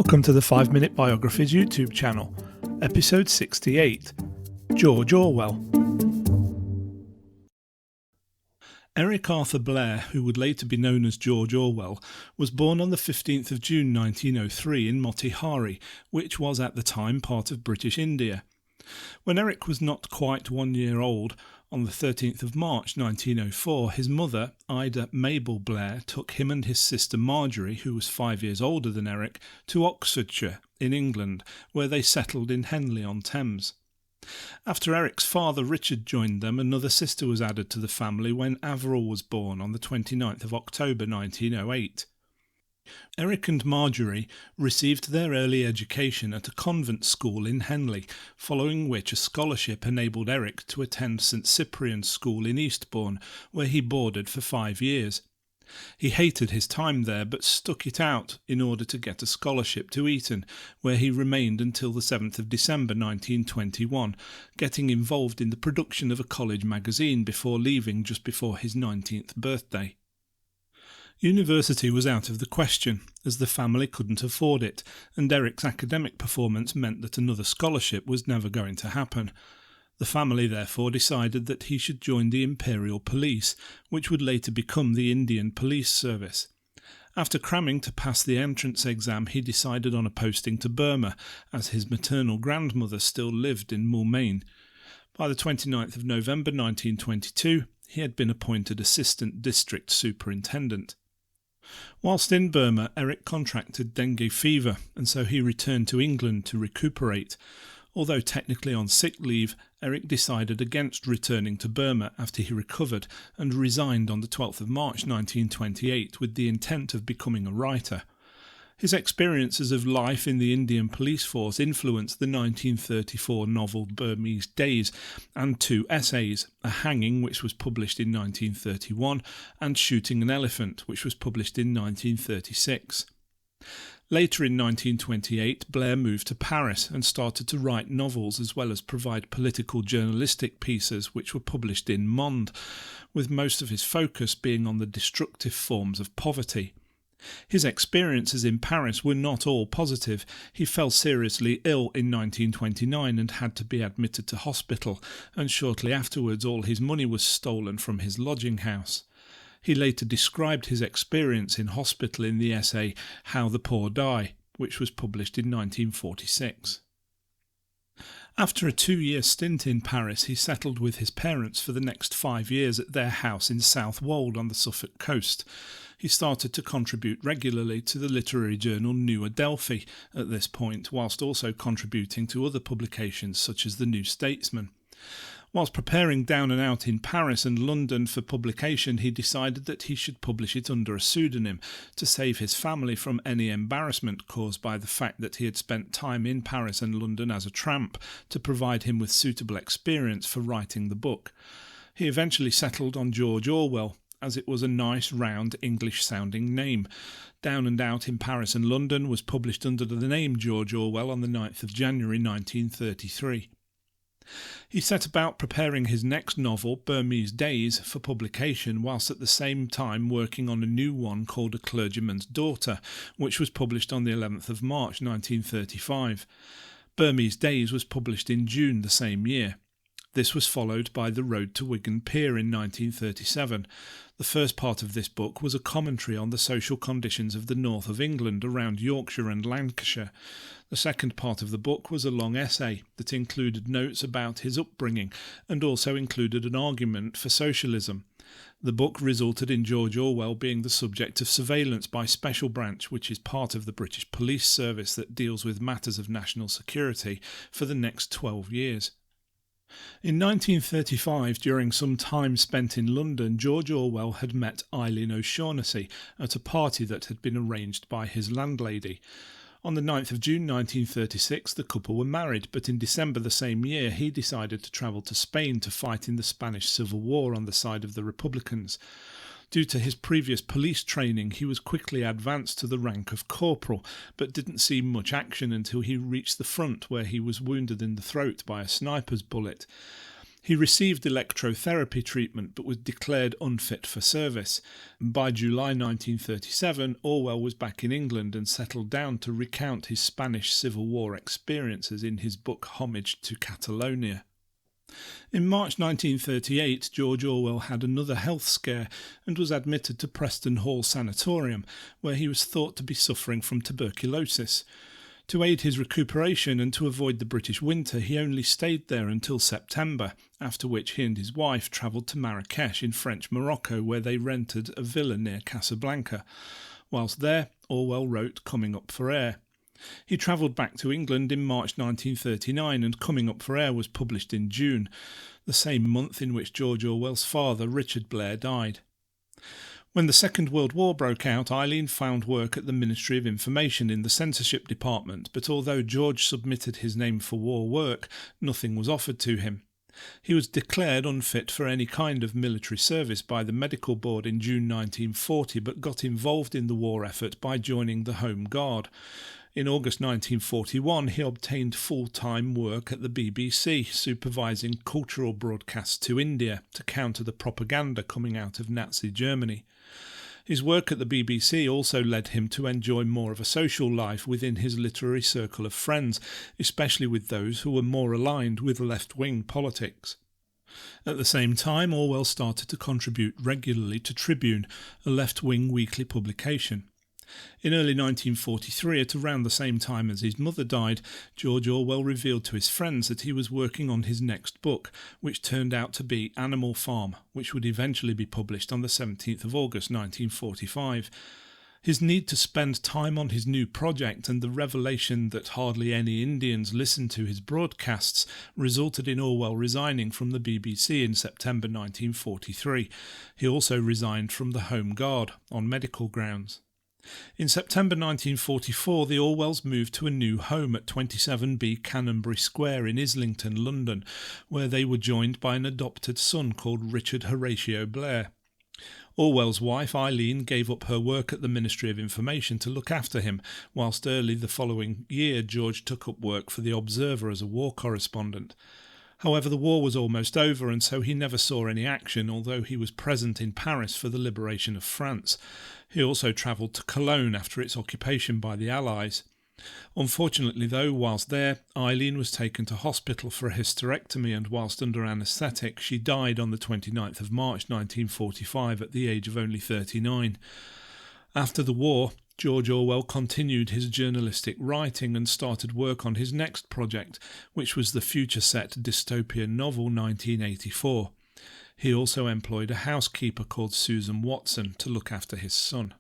Welcome to the 5 Minute Biographies YouTube channel, episode 68, Geroge Orwell. Eric Arthur Blair, who would later be known as Geroge Orwell, was born on the 15th of June 1903 in Motihari, which was at the time part of British India. When Eric was not quite 1 year old, on the 13th of March 1904, his mother, Ida Mabel Blair, took him and his sister Marjorie, who was 5 years older than Eric, to Oxfordshire in England, where they settled in Henley-on-Thames. After Eric's father Richard joined them, another sister was added to the family when Averil was born on the 29th of October 1908. Eric and Marjorie received their early education at a convent school in Henley, following which a scholarship enabled Eric to attend St Cyprian's School in Eastbourne, where he boarded for 5 years. He hated his time there, but stuck it out in order to get a scholarship to Eton, where he remained until the 7th of December 1921, getting involved in the production of a college magazine before leaving just before his 19th birthday. University was out of the question, as the family couldn't afford it, and Eric's academic performance meant that another scholarship was never going to happen. The family therefore decided that he should join the Imperial Police, which would later become the Indian Police Service. After cramming to pass the entrance exam, he decided on a posting to Burma, as his maternal grandmother still lived in Moulmein. By the 29th of November 1922, he had been appointed Assistant District Superintendent. Whilst in Burma, Eric contracted dengue fever, and so he returned to England to recuperate. Although technically on sick leave, Eric decided against returning to Burma after he recovered and resigned on the 12th of March 1928 with the intent of becoming a writer. His experiences of life in the Indian police force influenced the 1934 novel Burmese Days and 2 essays, a hanging which was published in 1931 and Shooting an Elephant which was published in 1936. Later in 1928, Blair moved to Paris and started to write novels as well as provide political journalistic pieces which were published in Monde, with most of his focus being on the destructive forms of poverty. His experiences in Paris were not all positive. He fell seriously ill in 1929 and had to be admitted to hospital, and shortly afterwards all his money was stolen from his lodging house. He later described his experience in hospital in the essay How the Poor Die, which was published in 1946. After a 2-year stint in Paris, he settled with his parents for the next 5 years at their house in South Wold on the Suffolk coast. He started to contribute regularly to the literary journal New Adelphi at this point, whilst also contributing to other publications such as the New Statesman. Whilst preparing Down and Out in Paris and London for publication, he decided that he should publish it under a pseudonym to save his family from any embarrassment caused by the fact that he had spent time in Paris and London as a tramp to provide him with suitable experience for writing the book. He eventually settled on Geroge Orwell, as it was a nice, round, English-sounding name. Down and Out in Paris and London was published under the name Geroge Orwell on the 9th of January 1933. He set about preparing his next novel, Burmese Days, for publication, whilst at the same time working on a new one called A Clergyman's Daughter, which was published on the 11th of March 1935. Burmese Days was published in June the same year. This was followed by The Road to Wigan Pier in 1937. The first part of this book was a commentary on the social conditions of the north of England around Yorkshire and Lancashire. The second part of the book was a long essay that included notes about his upbringing and also included an argument for socialism. The book resulted in Geroge Orwell being the subject of surveillance by Special Branch, which is part of the British Police Service that deals with matters of national security, for the next 12 years. In 1935, during some time spent in London, Geroge Orwell had met Eileen O'Shaughnessy at a party that had been arranged by his landlady. On the 9th of June 1936, the couple were married, but in December the same year he decided to travel to Spain to fight in the Spanish Civil War on the side of the Republicans. Due to his previous police training, he was quickly advanced to the rank of corporal, but didn't see much action until he reached the front, where he was wounded in the throat by a sniper's bullet. He received electrotherapy treatment but was declared unfit for service. By July 1937, Orwell was back in England and settled down to recount his Spanish Civil War experiences in his book Homage to Catalonia. In March 1938, George Orwell had another health scare and was admitted to Preston Hall Sanatorium, where he was thought to be suffering from tuberculosis. To aid his recuperation and to avoid the British winter, he only stayed there until September, after which he and his wife travelled to Marrakesh in French Morocco, where they rented a villa near Casablanca. Whilst there, Orwell wrote Coming Up for Air. He travelled back to England in March 1939, and Coming Up for Air was published in June, the same month in which George Orwell's father, Richard Blair, died. When the Second World War broke out, Eileen found work at the Ministry of Information in the censorship department, but although George submitted his name for war work, nothing was offered to him. He was declared unfit for any kind of military service by the Medical Board in June 1940, but got involved in the war effort by joining the Home Guard. In August 1941, he obtained full-time work at the BBC, supervising cultural broadcasts to India to counter the propaganda coming out of Nazi Germany. His work at the BBC also led him to enjoy more of a social life within his literary circle of friends, especially with those who were more aligned with left-wing politics. At the same time, Orwell started to contribute regularly to Tribune, a left-wing weekly publication. In early 1943, at around the same time as his mother died, George Orwell revealed to his friends that he was working on his next book, which turned out to be Animal Farm, which would eventually be published on the 17th of August 1945. His need to spend time on his new project and the revelation that hardly any Indians listened to his broadcasts resulted in Orwell resigning from the BBC in September 1943. He also resigned from the Home Guard on medical grounds. In September 1944, the Orwells moved to a new home at 27B Canonbury Square in Islington, London, where they were joined by an adopted son called Richard Horatio Blair. Orwell's wife, Eileen, gave up her work at the Ministry of Information to look after him, whilst early the following year George took up work for the Observer as a war correspondent. However, the war was almost over, and so he never saw any action, although he was present in Paris for the liberation of France. He also travelled to Cologne after its occupation by the Allies. Unfortunately, though, whilst there, Eileen was taken to hospital for a hysterectomy, and whilst under anaesthetic, she died on the 29th of March 1945 at the age of only 39. After the war, George Orwell continued his journalistic writing and started work on his next project, which was the future-set dystopian novel 1984. He also employed a housekeeper called Susan Watson to look after his son.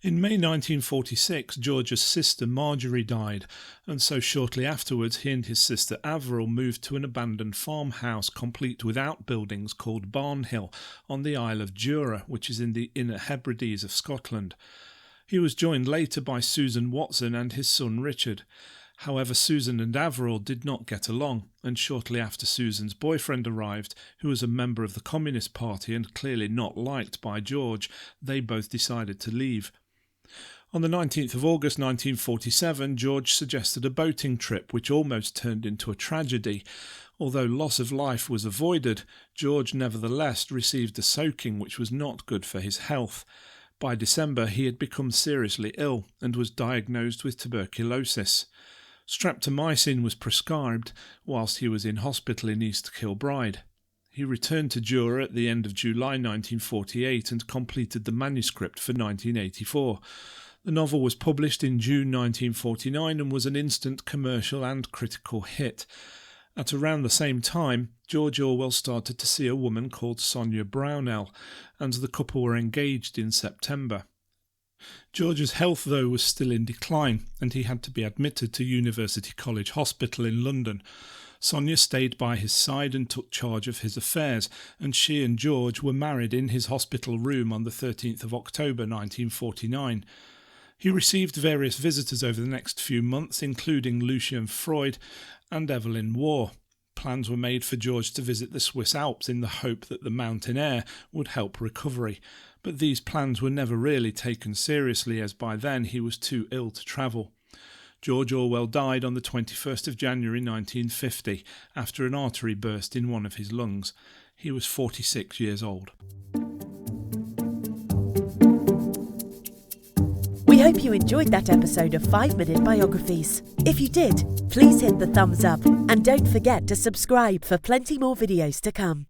In May 1946, George's sister Marjorie died, and so shortly afterwards he and his sister Avril moved to an abandoned farmhouse complete with outbuildings called Barnhill on the Isle of Jura, which is in the Inner Hebrides of Scotland. He was joined later by Susan Watson and his son Richard. However, Susan and Avril did not get along, and shortly after Susan's boyfriend arrived, who was a member of the Communist Party and clearly not liked by George, they both decided to leave. On the 19th of August 1947, George suggested a boating trip which almost turned into a tragedy. Although loss of life was avoided, George nevertheless received a soaking which was not good for his health. By December, he had become seriously ill and was diagnosed with tuberculosis. Streptomycin was prescribed whilst he was in hospital in East Kilbride. He returned to Jura at the end of July 1948 and completed the manuscript for 1984. The novel was published in June 1949 and was an instant commercial and critical hit. At around the same time, George Orwell started to see a woman called Sonia Brownell, and the couple were engaged in September. George's health, though, was still in decline, and he had to be admitted to University College Hospital in London. Sonia stayed by his side and took charge of his affairs, and she and George were married in his hospital room on the 13th of October 1949. He received various visitors over the next few months, including Lucian Freud and Evelyn Waugh. Plans were made for George to visit the Swiss Alps in the hope that the mountain air would help recovery, but these plans were never really taken seriously, as by then he was too ill to travel. Geroge Orwell died on the 21st of January 1950 after an artery burst in one of his lungs. He was 46 years old. We hope you enjoyed that episode of 5-Minute Biographies. If you did, please hit the thumbs up and don't forget to subscribe for plenty more videos to come.